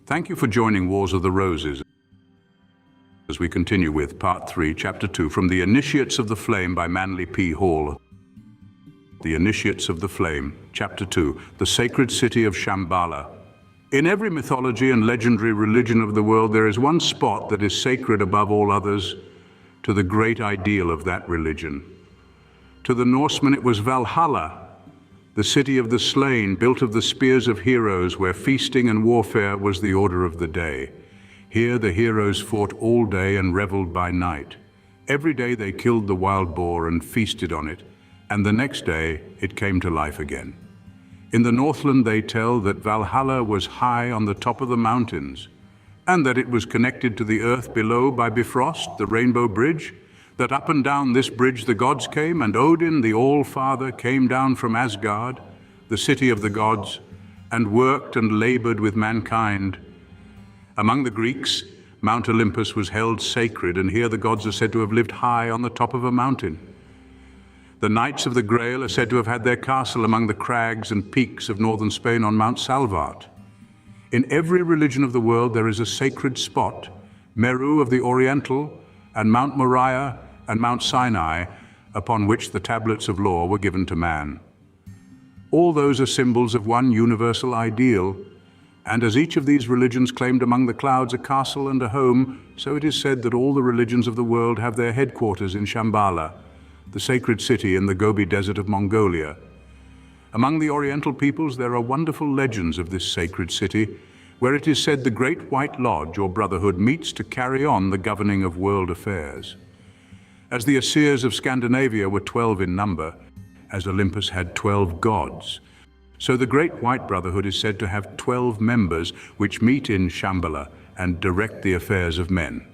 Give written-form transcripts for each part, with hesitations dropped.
Thank you for joining Wars of the Roses as we continue with Part 3, Chapter 2, from The Initiates of the Flame by Manly P. Hall. The Initiates of the Flame, Chapter 2, The Sacred City of Shamballa. In every mythology and legendary religion of the world, there is one spot that is sacred above all others to the great ideal of that religion. To the Norsemen, it was Valhalla, the city of the slain, built of the spears of heroes, where feasting and warfare was the order of the day. Here the heroes fought all day and reveled by night. Every day they killed the wild boar and feasted on it, and the next day it came to life again. In the Northland they tell that Valhalla was high on the top of the mountains, and that it was connected to the earth below by Bifrost, the rainbow bridge, that up and down this bridge the gods came, and Odin, the All-Father, came down from Asgard, the city of the gods, and worked and labored with mankind. Among the Greeks, Mount Olympus was held sacred, and here the gods are said to have lived high on the top of a mountain. The Knights of the Grail are said to have had their castle among the crags and peaks of northern Spain on Mount Salvat. In every religion of the world there is a sacred spot, Meru of the Oriental, and Mount Moriah and Mount Sinai, upon which the tablets of law were given to man. All those are symbols of one universal ideal, and as each of these religions claimed among the clouds a castle and a home, so it is said that all the religions of the world have their headquarters in Shamballa, the sacred city in the Gobi Desert of Mongolia. Among the Oriental peoples there are wonderful legends of this sacred city, where it is said the Great White Lodge or Brotherhood meets to carry on the governing of world affairs. As the Aesir of Scandinavia were 12 in number, as Olympus had 12 gods, so the Great White Brotherhood is said to have 12 members which meet in Shamballa and direct the affairs of men.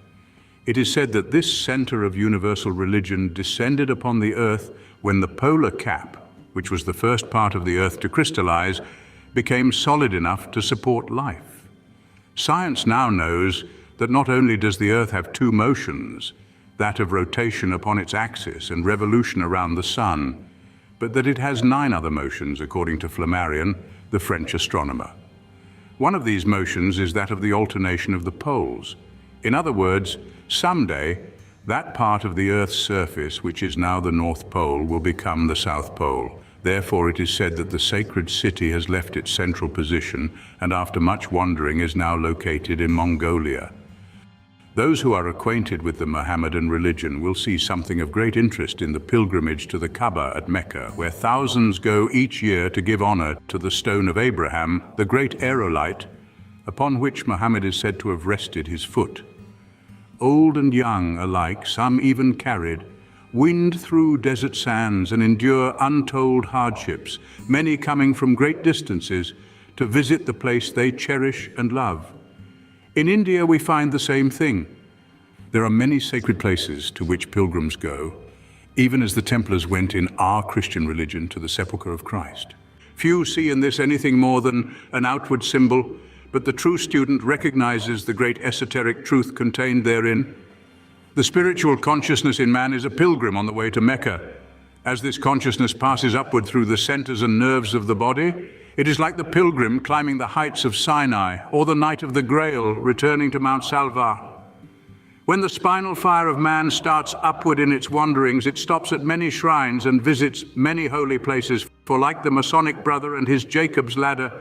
It is said that this center of universal religion descended upon the earth when the polar cap, which was the first part of the earth to crystallize, became solid enough to support life. Science now knows that not only does the earth have two motions, that of rotation upon its axis and revolution around the sun, but that it has 9 other motions, according to Flammarion, the French astronomer. One of these motions is that of the alternation of the poles. In other words, someday, that part of the Earth's surface, which is now the North Pole, will become the South Pole. Therefore, it is said that the sacred city has left its central position and after much wandering is now located in Mongolia. Those who are acquainted with the Mohammedan religion will see something of great interest in the pilgrimage to the Kaaba at Mecca, where thousands go each year to give honor to the stone of Abraham, the great aerolite, upon which Muhammad is said to have rested his foot. Old and young alike, some even carried, wind through desert sands and endure untold hardships, many coming from great distances to visit the place they cherish and love. In India, we find the same thing. There are many sacred places to which pilgrims go, even as the Templars went in our Christian religion to the sepulchre of Christ. Few see in this anything more than an outward symbol, but the true student recognizes the great esoteric truth contained therein. The spiritual consciousness in man is a pilgrim on the way to Mecca. As this consciousness passes upward through the centers and nerves of the body, it is like the pilgrim climbing the heights of Sinai, or the Knight of the Grail returning to Mount Salvat. When the spinal fire of man starts upward in its wanderings, it stops at many shrines and visits many holy places, for like the Masonic brother and his Jacob's ladder,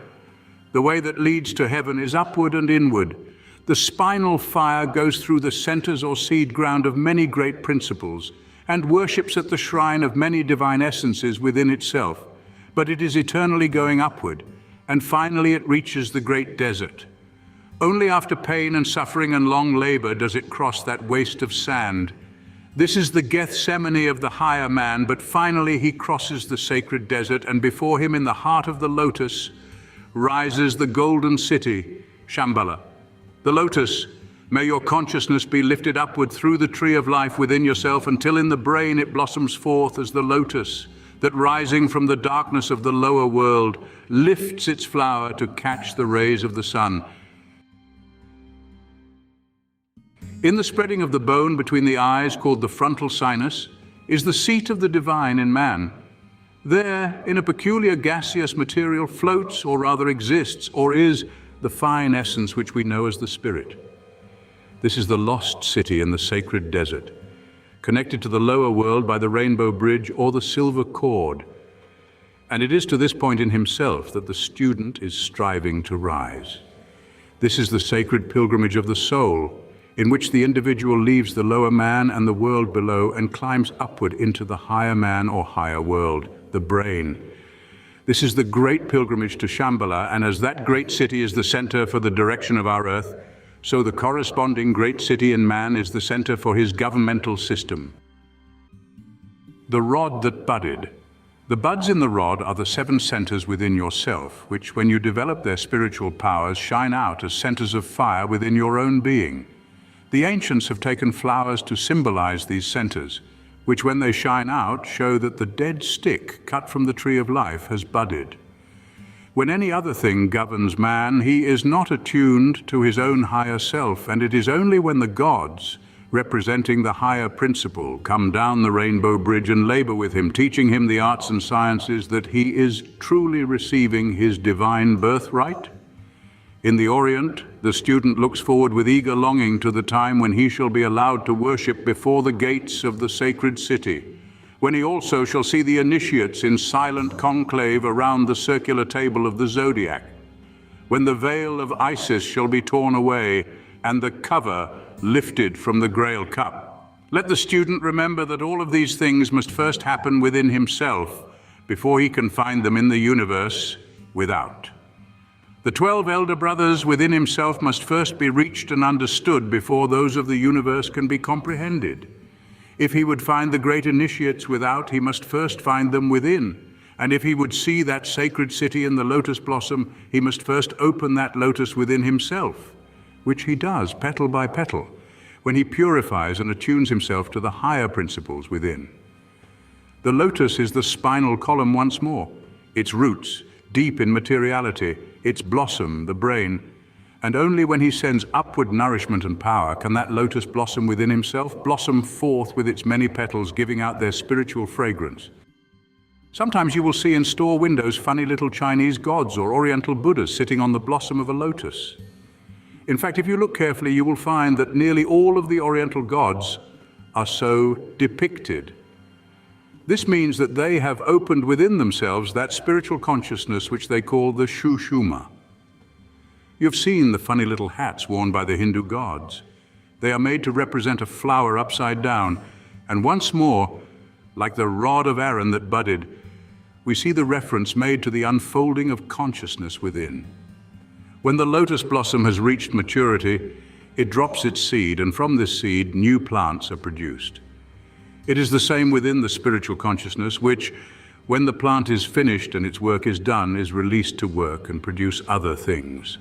the way that leads to heaven is upward and inward. The spinal fire goes through the centers or seed ground of many great principles, and worships at the shrine of many divine essences within itself. But it is eternally going upward, and finally it reaches the great desert. Only after pain and suffering and long labor does it cross that waste of sand. This is the Gethsemane of the higher man, but finally he crosses the sacred desert, and before him in the heart of the lotus rises the golden city, Shamballa. The lotus, may your consciousness be lifted upward through the tree of life within yourself until in the brain it blossoms forth as the lotus, that rising from the darkness of the lower world lifts its flower to catch the rays of the sun. In the spreading of the bone between the eyes, called the frontal sinus, is the seat of the divine in man. There, in a peculiar gaseous material, floats, or rather exists, or is the fine essence which we know as the spirit. This is the lost city in the sacred desert, connected to the lower world by the rainbow bridge or the silver cord. And it is to this point in himself that the student is striving to rise. This is the sacred pilgrimage of the soul, in which the individual leaves the lower man and the world below and climbs upward into the higher man or higher world, the brain. This is the great pilgrimage to Shambhala, and as that great city is the center for the direction of our earth, so the corresponding great city in man is the center for his governmental system. The rod that budded. The buds in the rod are the 7 centers within yourself, which, when you develop their spiritual powers, shine out as centers of fire within your own being. The ancients have taken flowers to symbolize these centers, which, when they shine out, show that the dead stick cut from the tree of life has budded. When any other thing governs man, he is not attuned to his own higher self, and it is only when the gods, representing the higher principle, come down the rainbow bridge and labor with him, teaching him the arts and sciences, that he is truly receiving his divine birthright. In the Orient, the student looks forward with eager longing to the time when he shall be allowed to worship before the gates of the sacred city, when he also shall see the initiates in silent conclave around the circular table of the zodiac, when the veil of Isis shall be torn away and the cover lifted from the Grail cup. Let the student remember that all of these things must first happen within himself before he can find them in the universe without. The 12 elder brothers within himself must first be reached and understood before those of the universe can be comprehended. If he would find the great initiates without, he must first find them within. And if he would see that sacred city in the lotus blossom, he must first open that lotus within himself, which he does petal by petal, when he purifies and attunes himself to the higher principles within. The lotus is the spinal column once more, its roots deep in materiality, its blossom, the brain, and only when he sends upward nourishment and power can that lotus blossom within himself blossom forth with its many petals, giving out their spiritual fragrance. Sometimes you will see in store windows funny little Chinese gods or Oriental Buddhas sitting on the blossom of a lotus. In fact, if you look carefully, you will find that nearly all of the Oriental gods are so depicted. This means that they have opened within themselves that spiritual consciousness which they call the Shushuma. You've seen the funny little hats worn by the Hindu gods. They are made to represent a flower upside down, and once more, like the rod of Aaron that budded, we see the reference made to the unfolding of consciousness within. When the lotus blossom has reached maturity, it drops its seed, and from this seed, new plants are produced. It is the same within the spiritual consciousness, which, when the plant is finished and its work is done, is released to work and produce other things.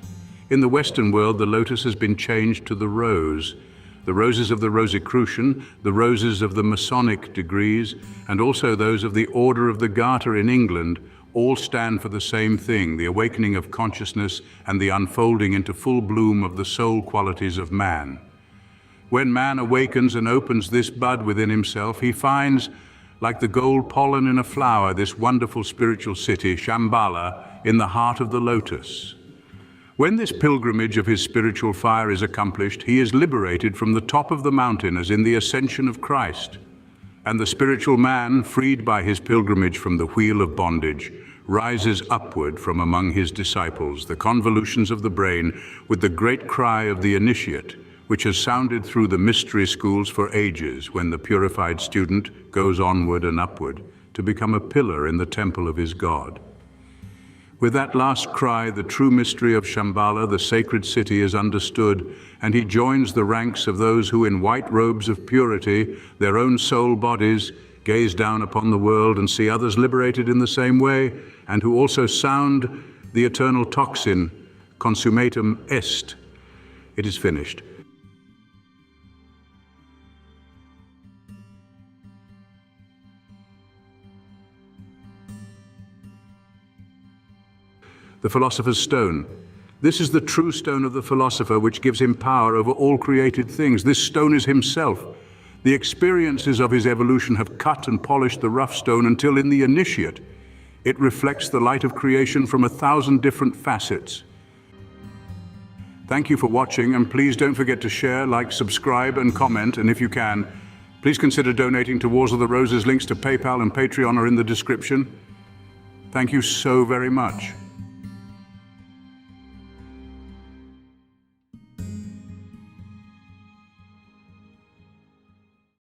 In the Western world, the lotus has been changed to the roses of the Rosicrucian, the roses of the Masonic degrees, and also those of the Order of the Garter in England, all stand for the same thing, the awakening of consciousness and the unfolding into full bloom of the soul qualities of man. When man awakens and opens this bud within himself, he finds, like the gold pollen in a flower, this wonderful spiritual city, Shambhala, in the heart of the lotus. When this pilgrimage of his spiritual fire is accomplished, he is liberated from the top of the mountain as in the ascension of Christ. And the spiritual man, freed by his pilgrimage from the wheel of bondage, rises upward from among his disciples, the convolutions of the brain, with the great cry of the initiate, which has sounded through the mystery schools for ages, when the purified student goes onward and upward to become a pillar in the temple of his God. With that last cry, the true mystery of Shambhala, the sacred city, is understood, and he joins the ranks of those who, in white robes of purity, their own soul bodies, gaze down upon the world and see others liberated in the same way, and who also sound the eternal tocsin, consummatum est. It is finished. The Philosopher's Stone. This is the true stone of the philosopher, which gives him power over all created things. This stone is himself. The experiences of his evolution have cut and polished the rough stone until in the initiate, it reflects the light of creation from 1,000 different facets. Thank you for watching, and please don't forget to share, like, subscribe, and comment. And if you can, please consider donating to Wars of the Roses. Links to PayPal and Patreon are in the description. Thank you so very much.